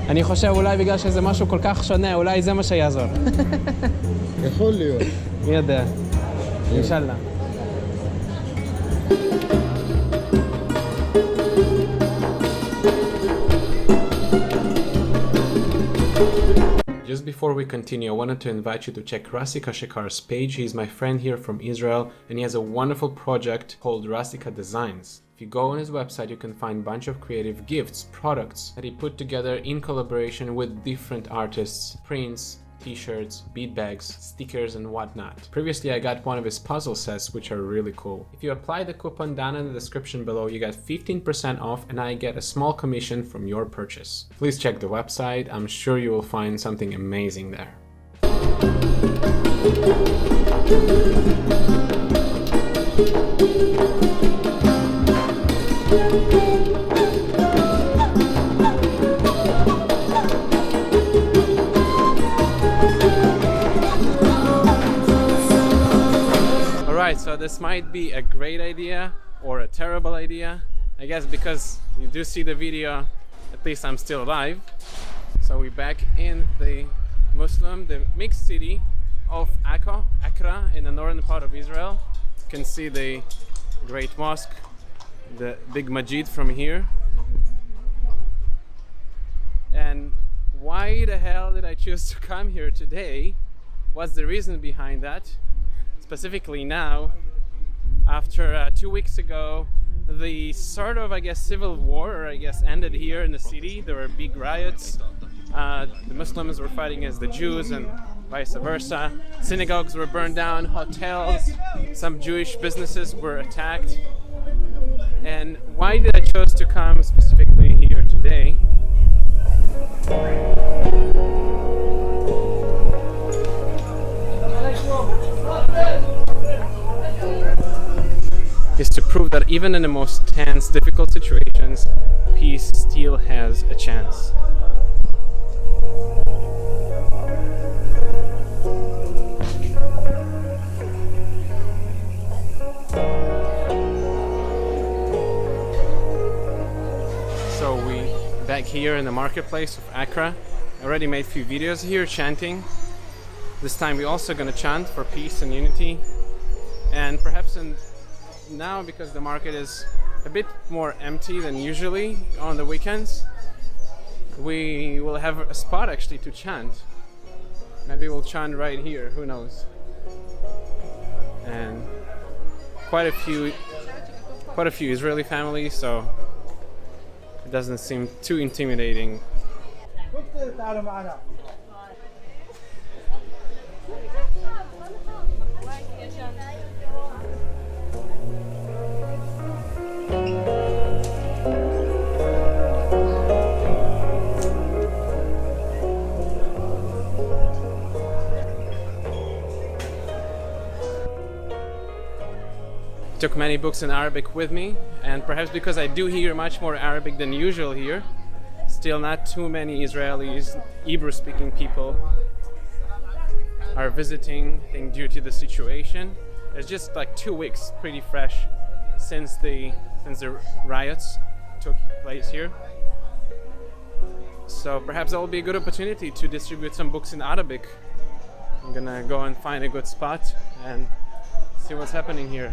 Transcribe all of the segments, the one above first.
אני חושב אולי בגלל שזה משהו כל כך שונה, אולי זה מה שיעזור. יכול להיות. מי יודע. אינשאללה. Just before we continue, I wanted to invite you to check Rasika Shekar's page. He's my friend here from Israel, and he has a wonderful project called Rasika Designs. If you go on his website, you can find a bunch of creative gifts, products that he put together in collaboration with different artists, prints, t-shirts, bead bags, stickers, and whatnot. Previously, I got one of his puzzle sets, which are really cool. If you apply the coupon down in the description below, you get 15% off, and I get a small commission from your purchase. Please check the website. I'm sure you will find something amazing there. Alright, so this might be a great idea or a terrible idea. I guess because you do see the video, at least I'm still alive. So we're back in the mixed city of Akko, Accra, in the northern part of Israel. You can see the great mosque, the big masjid from here. And why the hell did I choose to come here today? What's the reason behind that? Specifically now, after 2 weeks ago, the sort of, I guess, civil war, ended here in the city. There were big riots. The Muslims were fighting against the Jews and vice versa. Synagogues were burned down, hotels, some Jewish businesses were attacked. And why did I choose to come specifically here today? Is to prove that even in the most tense, difficult situations, peace still has a chance. So we back here in the marketplace of Accra. I already made a few videos here chanting. This time we're also going to chant for peace and unity, and perhaps now, because the market is a bit more empty than usually on the weekends, we will have a spot actually to chant. Maybe we'll chant right here, who knows. And quite a few Israeli families, so it doesn't seem too intimidating. Took many books in Arabic with me, and perhaps because I do hear much more Arabic than usual here, still not too many Israelis, Hebrew-speaking people are visiting, I think, due to the situation. It's just like 2 weeks, pretty fresh, since the riots took place here. So perhaps that will be a good opportunity to distribute some books in Arabic. I'm gonna go and find a good spot and see what's happening here.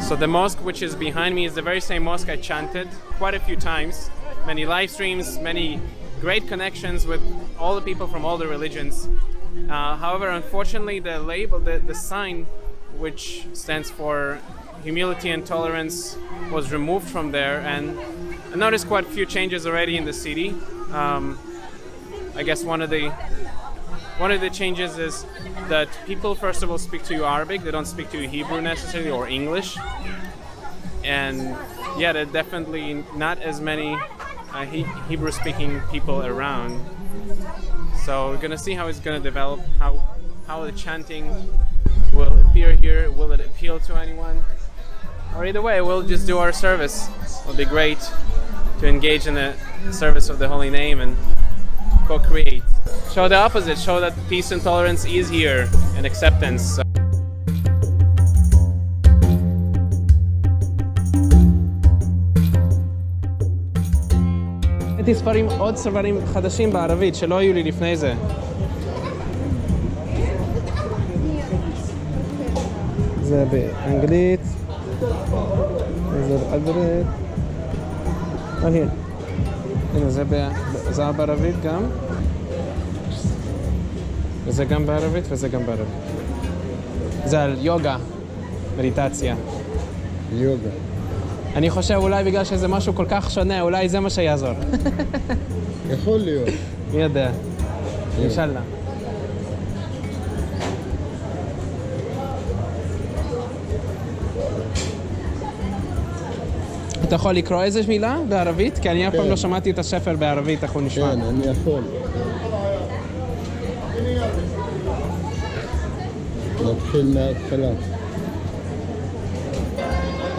So the mosque which is behind me is the very same mosque I chanted quite a few times. Many live streams, many great connections with all the people from all the religions. However, unfortunately, the label, the sign, which stands for humility and tolerance, was removed from there, and I noticed quite a few changes already in the city. I guess one of the changes is that people first of all speak to you Arabic. They don't speak to you Hebrew necessarily or English, and yeah, there are definitely not as many Hebrew-speaking people around. So we're gonna see how it's gonna develop, how the chanting will appear here. Will it appeal to anyone? Or either way, we'll just do our service. It'll be great to engage in the service of the Holy Name and co-create. Show the opposite, show that peace and tolerance is here and acceptance. ראיתי ספרים, עוד ספרים חדשים בערבית שלא היו לי לפני זה. זה באנגלית, זה בעברית. הנה, זה בערבית גם. וזה גם בערבית וזה גם בערבית. זה על יוגה, מדיטציה. יוגה. אני חושב אולי בגלל שזה משהו כל כך שונה, אולי זה מה שיעזור. יכול להיות. מי יודע. אינשאללה. אתה יכול לקרוא איזו מילה בערבית? כי אני אף פעם לא שמעתי את הספר בערבית, איך הוא נשמע. כן, אני יכול. نتخيل מההתחלה.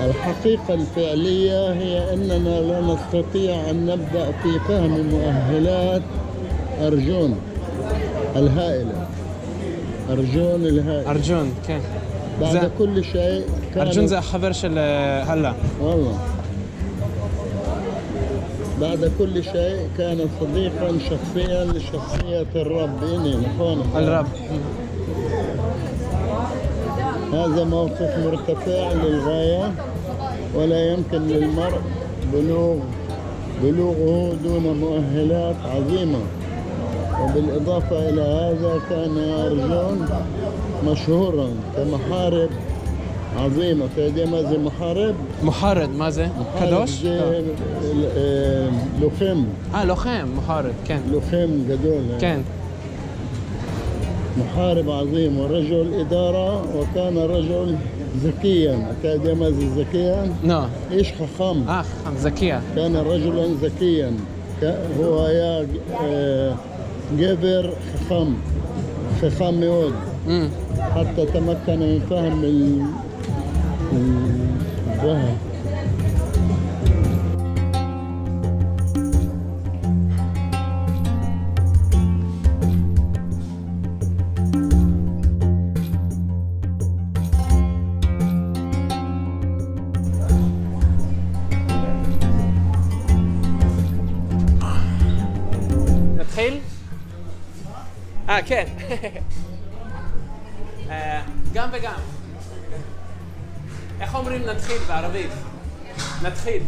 الحقيقة الفعلية هي أننا لا نستطيع أن نبدأ في فهم مؤهلات أرجون الهائلة. أرجون الهائلة. أرجون، كان. بعد كل شيء كان أرجون زي خبر شل هلا. والله. بعد كل شيء كان صديقا شخصيا لشخصية الرب. إني نحن الرب. هذا موقف مرتفع للغاية، ولا يمكن للمرء بلوغه دون مؤهلات عظيمة. وبالإضافة إلى هذا كان أرجون مشهورا كمحارب عظيمة. تدري ماذا محارب؟ محارب ماذا؟ كدوش؟ لخم. لخم محارب كان. لخم جدول كان. محارب عظيم ورجل إدارة، وكان رجل ذكيا. تدري ماذا ذكيا؟ نعم. إيش خخم؟ خخم ذكيا. كان رجلا ذكيا. هو يا جبر خخم מאוד. حتى تمكن من فهم الذهب. نتخيل؟ כן. גם וגם. איך אומרים נתחיל בערבית? נתחיל.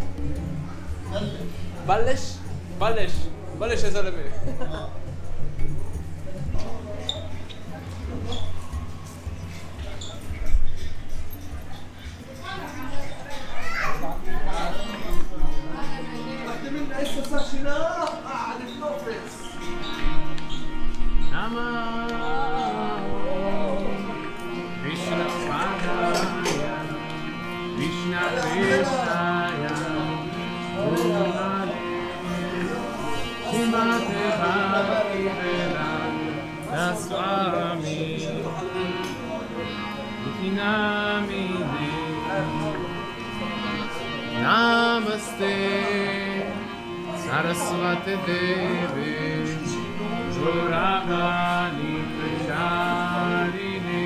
בלש? בלש. בלש איזה לבי. Namaste, Saraswati Devi, Juragani Krisharine,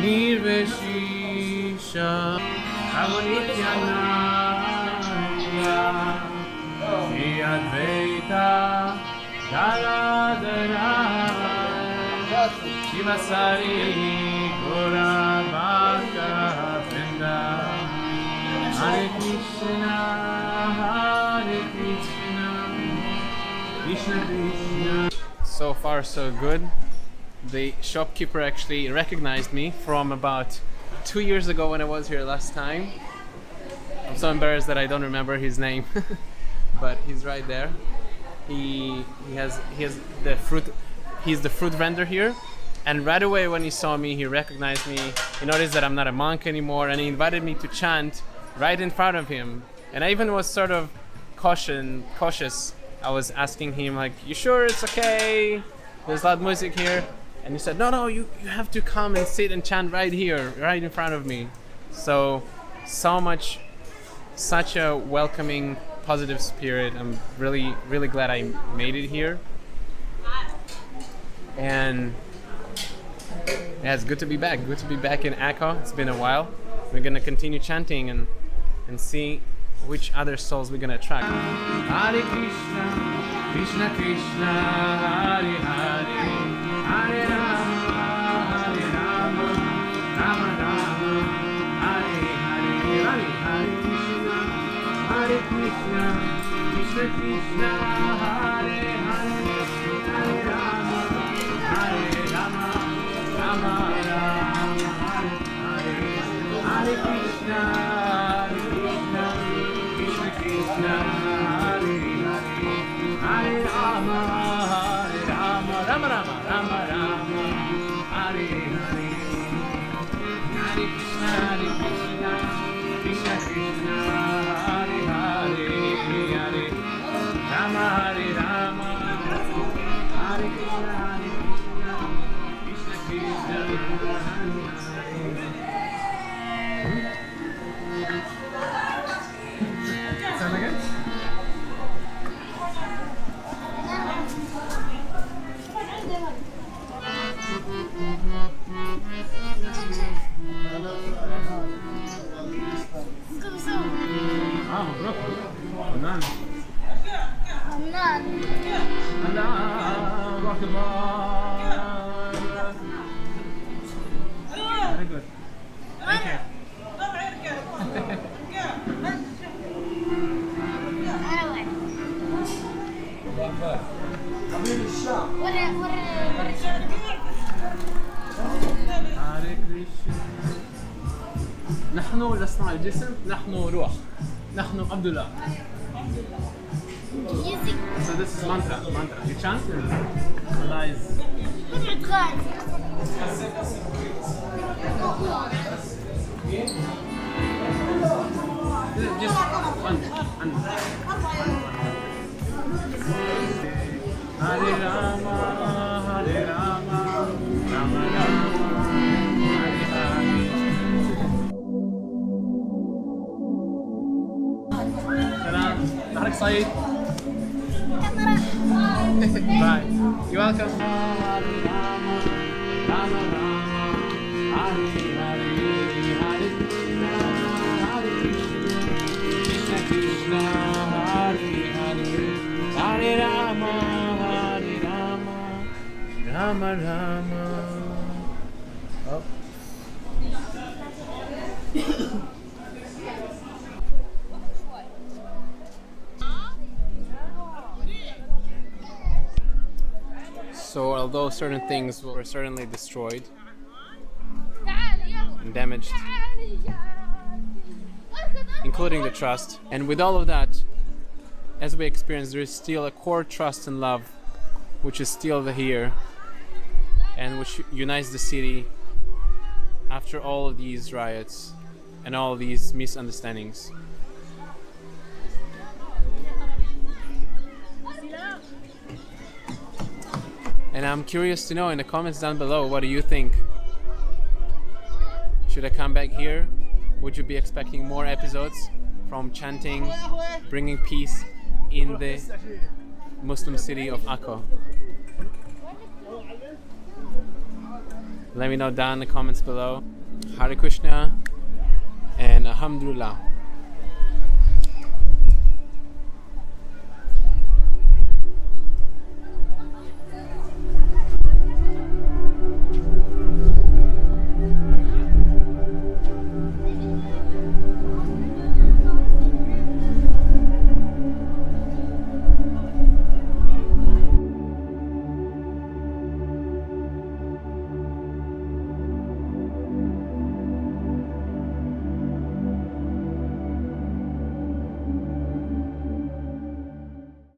Nirveshisha, Avanityanaya, Shiyadvaita, Galadana, Shivasari, Gurabhaka, Krishna, Hare Krishna, Krishna Krishna. So far so good. The shopkeeper actually recognized me from about 2 years ago when I was here last time. I'm so embarrassed that I don't remember his name, but he's right there. He has the fruit. He's the fruit vendor here, and right away when he saw me, he recognized me. He noticed that I'm not a monk anymore, and he invited me to chant right in front of him. And I even was sort of cautious. I was asking him like, "You sure it's okay? There's loud music here." And he said, no, you have to come and sit and chant right here, right in front of me. So such a welcoming, positive spirit. I'm really, really glad I made it here. And yeah, it's good to be back. Good to be back in Akko. It's been a while. We're gonna continue chanting and see which other souls we're gonna attract. Hare Krishna, Krishna Krishna, Hare Hare. Hare Rama, Hare Rama, Rama Rama, Hare Hare, Hare Hare Krishna, Hare Krishna, Krishna Krishna, Hare Hare, Hare Rama, Hare Rama, Rama Rama, Hare Hare, Hare Krishna, Krishna Krishna, Hare Hare, Hare Rama, Hare Rama, Rama Rama. Rama Rama, Hare Hare, Hare Krishna, Krishna Krishna, Hare Hare, Hare Rama, Hare Rama, Hare Krishna, Krishna Krishna, Hare Hare. Sound like it? Very good. Thank you. Hare Krishna. نحن لسنا الجسم، نحن روح، نحن عبد الله. So this is mantra. You chant? Allah is. Just one. Hare Rama, Hare Rama, Rama Rama, Hare Hare. Salam. Tarik Saeed. Bye. You're welcome. Hare Rama, Rama Rama, Hare Hare, Hare Krishna, Hare Krishna, Krishna Krishna, Hare Hare, Hare Rama, Hare Rama, Rama Rama. Oh. So although certain things were certainly destroyed and damaged, including the trust, and with all of that, as we experience, there is still a core trust and love which is still here and which unites the city after all of these riots and all of these misunderstandings. And I'm curious to know in the comments down below, what do you think? Should I come back here? Would you be expecting more episodes from chanting, bringing peace in the Muslim city of Akko? Let me know down in the comments below. Hare Krishna and Alhamdulillah.